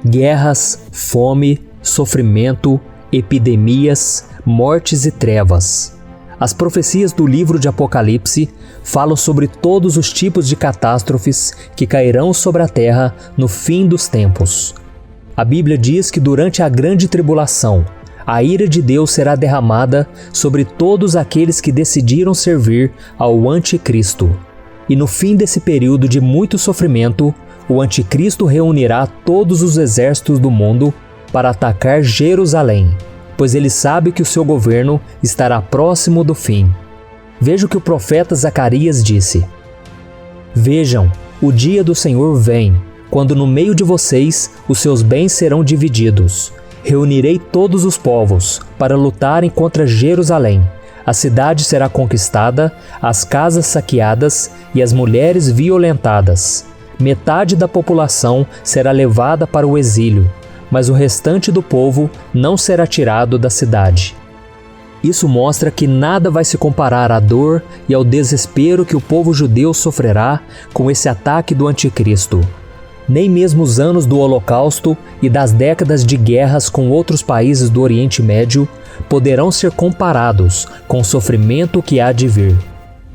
guerras, fome, sofrimento, epidemias, mortes e trevas. As profecias do livro de Apocalipse falam sobre todos os tipos de catástrofes que cairão sobre a terra no fim dos tempos. A Bíblia diz que durante a grande tribulação, a ira de Deus será derramada sobre todos aqueles que decidiram servir ao Anticristo. E no fim desse período de muito sofrimento, o Anticristo reunirá todos os exércitos do mundo para atacar Jerusalém, pois ele sabe que o seu governo estará próximo do fim. Veja o que o profeta Zacarias disse: Vejam, o dia do Senhor vem, quando no meio de vocês os seus bens serão divididos. Reunirei todos os povos para lutarem contra Jerusalém. A cidade será conquistada, as casas saqueadas e as mulheres violentadas. Metade da população será levada para o exílio, mas o restante do povo não será tirado da cidade. Isso mostra que nada vai se comparar à dor e ao desespero que o povo judeu sofrerá com esse ataque do Anticristo. Nem mesmo os anos do Holocausto e das décadas de guerras com outros países do Oriente Médio poderão ser comparados com o sofrimento que há de vir.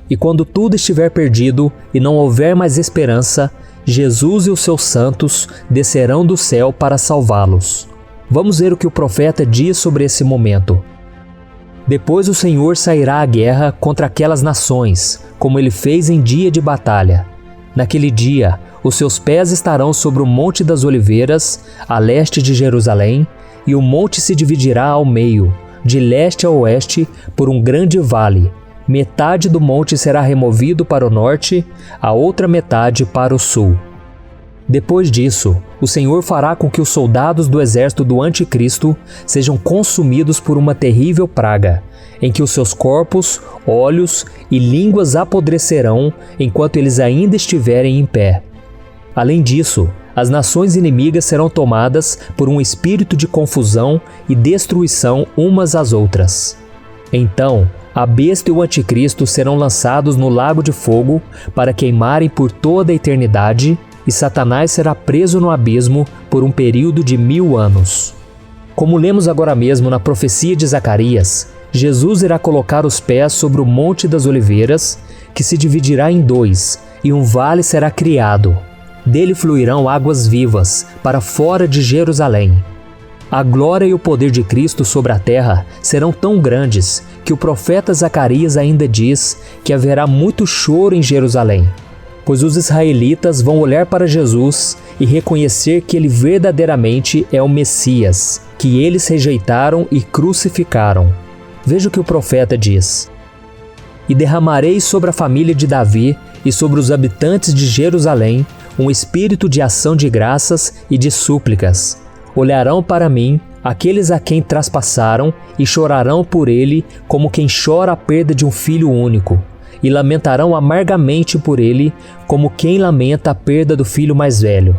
E quando tudo estiver perdido e não houver mais esperança, Jesus e os seus santos descerão do céu para salvá-los. Vamos ver o que o profeta diz sobre esse momento. Depois o Senhor sairá à guerra contra aquelas nações, como ele fez em dia de batalha. Naquele dia, os seus pés estarão sobre o Monte das Oliveiras, a leste de Jerusalém, e o monte se dividirá ao meio, de leste a oeste, por um grande vale. Metade do monte será removido para o norte, a outra metade para o sul. Depois disso, o Senhor fará com que os soldados do exército do Anticristo sejam consumidos por uma terrível praga, em que os seus corpos, olhos e línguas apodrecerão enquanto eles ainda estiverem em pé. Além disso, as nações inimigas serão tomadas por um espírito de confusão e destruição umas às outras. Então, a besta e o Anticristo serão lançados no lago de fogo para queimarem por toda a eternidade, e Satanás será preso no abismo por um período de 1000 anos. Como lemos agora mesmo na profecia de Zacarias, Jesus irá colocar os pés sobre o Monte das Oliveiras, que se dividirá em dois, e um vale será criado. Dele fluirão águas vivas para fora de Jerusalém. A glória e o poder de Cristo sobre a terra serão tão grandes que o profeta Zacarias ainda diz que haverá muito choro em Jerusalém, pois os israelitas vão olhar para Jesus e reconhecer que ele verdadeiramente é o Messias, que eles rejeitaram e crucificaram. Veja o que o profeta diz: E derramarei sobre a família de Davi e sobre os habitantes de Jerusalém um espírito de ação de graças e de súplicas. Olharão para mim aqueles a quem traspassaram e chorarão por ele como quem chora a perda de um filho único, e lamentarão amargamente por ele como quem lamenta a perda do filho mais velho.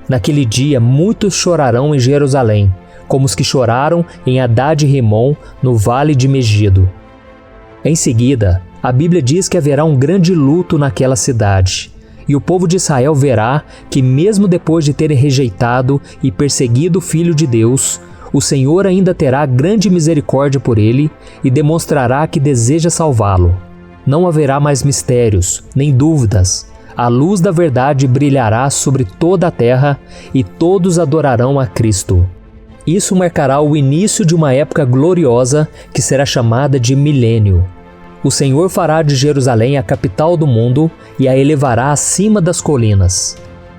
Naquele dia muitos chorarão em Jerusalém, como os que choraram em Hadad-Rimon no vale de Megido. Em seguida, a Bíblia diz que haverá um grande luto naquela cidade. E o povo de Israel verá que mesmo depois de terem rejeitado e perseguido o Filho de Deus, o Senhor ainda terá grande misericórdia por ele e demonstrará que deseja salvá-lo. Não haverá mais mistérios, nem dúvidas. A luz da verdade brilhará sobre toda a terra e todos adorarão a Cristo. Isso marcará o início de uma época gloriosa que será chamada de milênio. O Senhor fará de Jerusalém a capital do mundo e a elevará acima das colinas.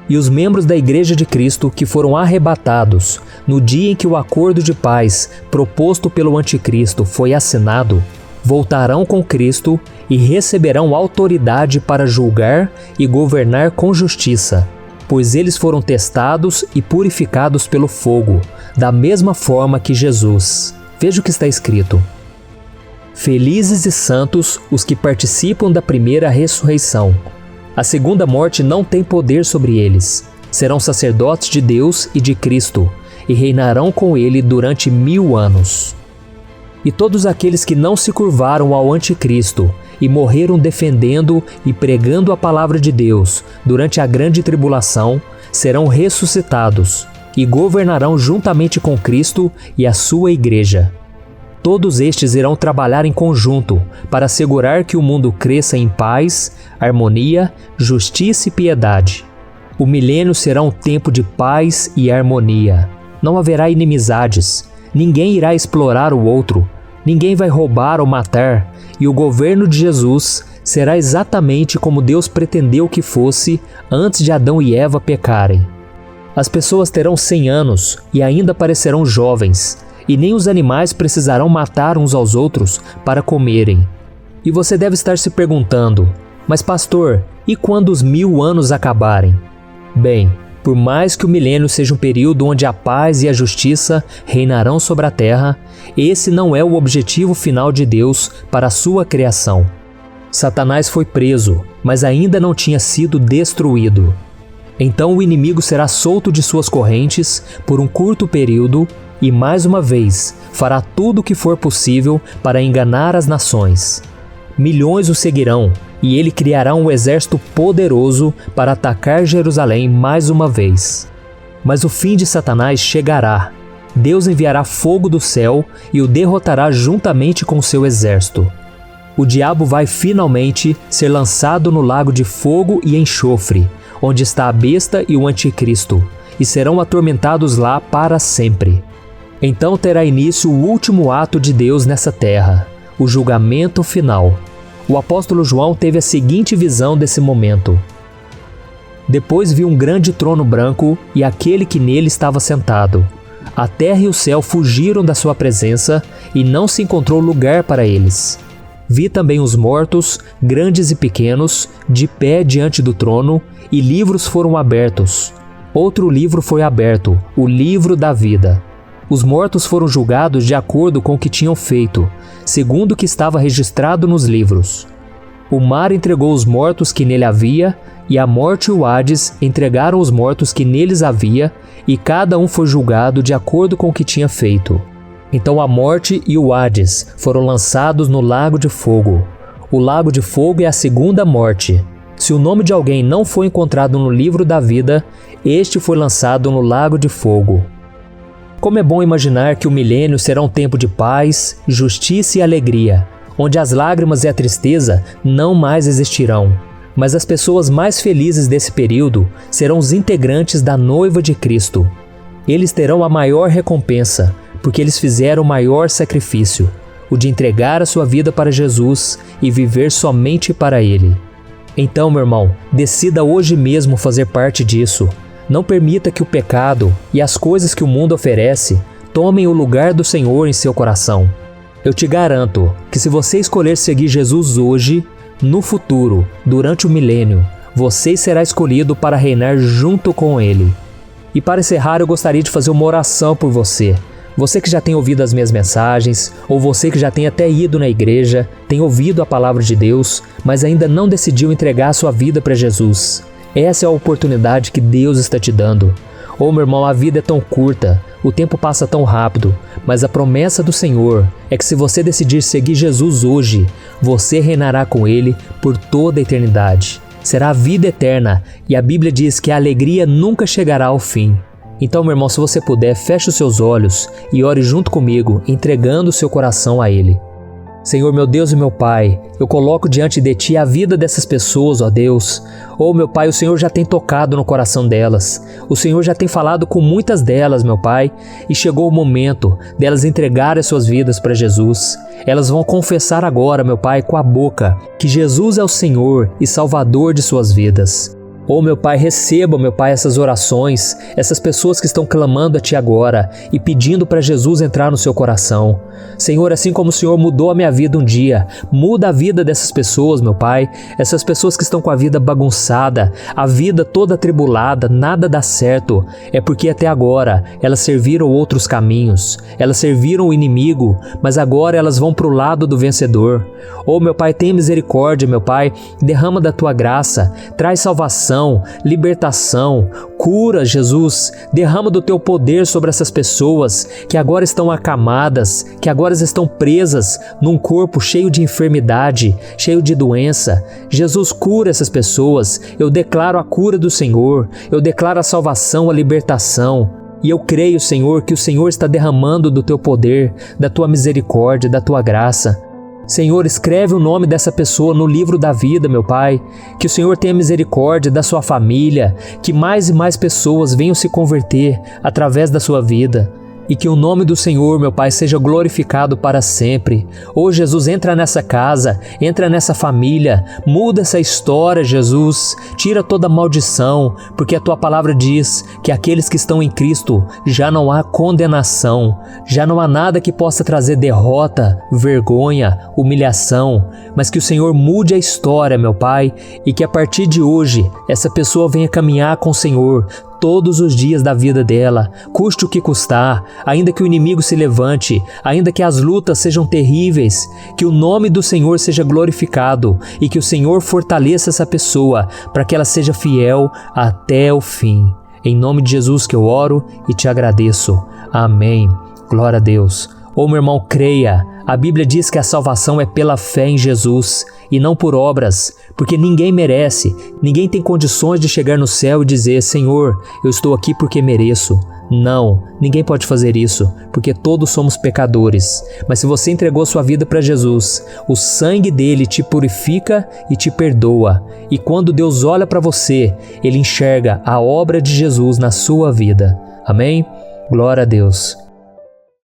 E os membros da Igreja de Cristo que foram arrebatados no dia em que o acordo de paz proposto pelo Anticristo foi assinado, voltarão com Cristo e receberão autoridade para julgar e governar com justiça, pois eles foram testados e purificados pelo fogo, da mesma forma que Jesus. Veja o que está escrito: Felizes e santos os que participam da primeira ressurreição. A segunda morte não tem poder sobre eles. Serão sacerdotes de Deus e de Cristo, e reinarão com ele durante 1000 anos. E todos aqueles que não se curvaram ao Anticristo e morreram defendendo e pregando a palavra de Deus durante a grande tribulação serão ressuscitados. e governarão juntamente com Cristo e a sua igreja. Todos estes irão trabalhar em conjunto para assegurar que o mundo cresça em paz, harmonia, justiça e piedade. O milênio será um tempo de paz e harmonia. Não haverá inimizades, ninguém irá explorar o outro, ninguém vai roubar ou matar, e o governo de Jesus será exatamente como Deus pretendeu que fosse antes de Adão e Eva pecarem. As pessoas terão 100 anos e ainda parecerão jovens, e nem os animais precisarão matar uns aos outros para comerem. E você deve estar se perguntando, mas pastor, e quando os 1000 anos acabarem? Bem, por mais que o milênio seja um período onde a paz e a justiça reinarão sobre a terra, esse não é o objetivo final de Deus para a sua criação. Satanás foi preso, mas ainda não tinha sido destruído. Então o inimigo será solto de suas correntes por um curto período e, mais uma vez, fará tudo o que for possível para enganar as nações. Milhões o seguirão, e ele criará um exército poderoso para atacar Jerusalém mais uma vez. Mas o fim de Satanás chegará. Deus enviará fogo do céu e o derrotará juntamente com seu exército. O diabo vai finalmente ser lançado no lago de fogo e enxofre, onde está a besta e o anticristo, e serão atormentados lá para sempre. Então terá início o último ato de Deus nessa terra, o julgamento final. O apóstolo João teve a seguinte visão desse momento. Depois vi um grande trono branco e aquele que nele estava sentado. A terra e o céu fugiram da sua presença e não se encontrou lugar para eles. Vi também os mortos, grandes e pequenos, de pé diante do trono, e livros foram abertos. Outro livro foi aberto, o livro da vida. Os mortos foram julgados de acordo com o que tinham feito, segundo o que estava registrado nos livros. O mar entregou os mortos que nele havia, e a morte e o Hades entregaram os mortos que neles havia, e cada um foi julgado de acordo com o que tinha feito. Então a morte e o Hades foram lançados no lago de fogo. O lago de fogo é a segunda morte. Se o nome de alguém não foi encontrado no livro da vida, este foi lançado no lago de fogo. Como é bom imaginar que o milênio será um tempo de paz, justiça e alegria, onde as lágrimas e a tristeza não mais existirão. Mas as pessoas mais felizes desse período serão os integrantes da noiva de Cristo. Eles terão a maior recompensa, porque eles fizeram o maior sacrifício, o de entregar a sua vida para Jesus e viver somente para Ele. Então, meu irmão, decida hoje mesmo fazer parte disso. Não permita que o pecado e as coisas que o mundo oferece tomem o lugar do Senhor em seu coração. Eu te garanto que se você escolher seguir Jesus hoje, no futuro, durante o milênio, você será escolhido para reinar junto com Ele. E para encerrar, eu gostaria de fazer uma oração por você. Você que já tem ouvido as minhas mensagens, ou você que já tem até ido na igreja, tem ouvido a palavra de Deus, mas ainda não decidiu entregar a sua vida para Jesus. Essa é a oportunidade que Deus está te dando. Meu irmão, a vida é tão curta, o tempo passa tão rápido, mas a promessa do Senhor é que se você decidir seguir Jesus hoje, você reinará com Ele por toda a eternidade. Será a vida eterna, e a Bíblia diz que a alegria nunca chegará ao fim. Então, meu irmão, se você puder, feche os seus olhos e ore junto comigo, entregando o seu coração a Ele. Senhor, meu Deus e meu Pai, eu coloco diante de Ti a vida dessas pessoas, ó Deus. Meu Pai, o Senhor já tem tocado no coração delas. O Senhor já tem falado com muitas delas, meu Pai, e chegou o momento delas entregarem as suas vidas para Jesus. Elas vão confessar agora, meu Pai, com a boca, que Jesus é o Senhor e Salvador de suas vidas. Meu Pai, receba, meu Pai, essas orações, essas pessoas que estão clamando a Ti agora e pedindo para Jesus entrar no seu coração. Senhor, assim como o Senhor mudou a minha vida um dia, muda a vida dessas pessoas, meu Pai, essas pessoas que estão com a vida bagunçada, a vida toda atribulada, nada dá certo, é porque até agora elas serviram outros caminhos, elas serviram o inimigo, mas agora elas vão para o lado do vencedor. Meu Pai, tenha misericórdia, meu Pai, derrama da Tua graça, traz salvação, libertação, cura, Jesus, derrama do Teu poder sobre essas pessoas que agora estão acamadas, que agora estão presas num corpo cheio de enfermidade, cheio de doença. Jesus, cura essas pessoas. Eu declaro a cura do Senhor, eu declaro a salvação, a libertação. E eu creio, Senhor, que o Senhor está derramando do Teu poder, da Tua misericórdia, da Tua graça. Senhor, escreve o nome dessa pessoa no livro da vida, meu Pai. Que o Senhor tenha misericórdia da sua família, que mais e mais pessoas venham se converter através da sua vida. E que o nome do Senhor, meu Pai, seja glorificado para sempre. Ô Jesus, entra nessa casa, entra nessa família, muda essa história, Jesus. Tira toda maldição, porque a Tua palavra diz que aqueles que estão em Cristo já não há condenação, já não há nada que possa trazer derrota, vergonha, humilhação, mas que o Senhor mude a história, meu Pai, e que a partir de hoje essa pessoa venha caminhar com o Senhor todos os dias da vida dela, custe o que custar, ainda que o inimigo se levante, ainda que as lutas sejam terríveis, que o nome do Senhor seja glorificado e que o Senhor fortaleça essa pessoa para que ela seja fiel até o fim. Em nome de Jesus que eu oro e te agradeço. Amém. Glória a Deus. Ô meu irmão, creia, a Bíblia diz que a salvação é pela fé em Jesus e não por obras, porque ninguém merece, ninguém tem condições de chegar no céu e dizer: Senhor, eu estou aqui porque mereço. Não, ninguém pode fazer isso, porque todos somos pecadores. Mas se você entregou sua vida para Jesus, o sangue dele te purifica e te perdoa. E quando Deus olha para você, ele enxerga a obra de Jesus na sua vida. Amém? Glória a Deus.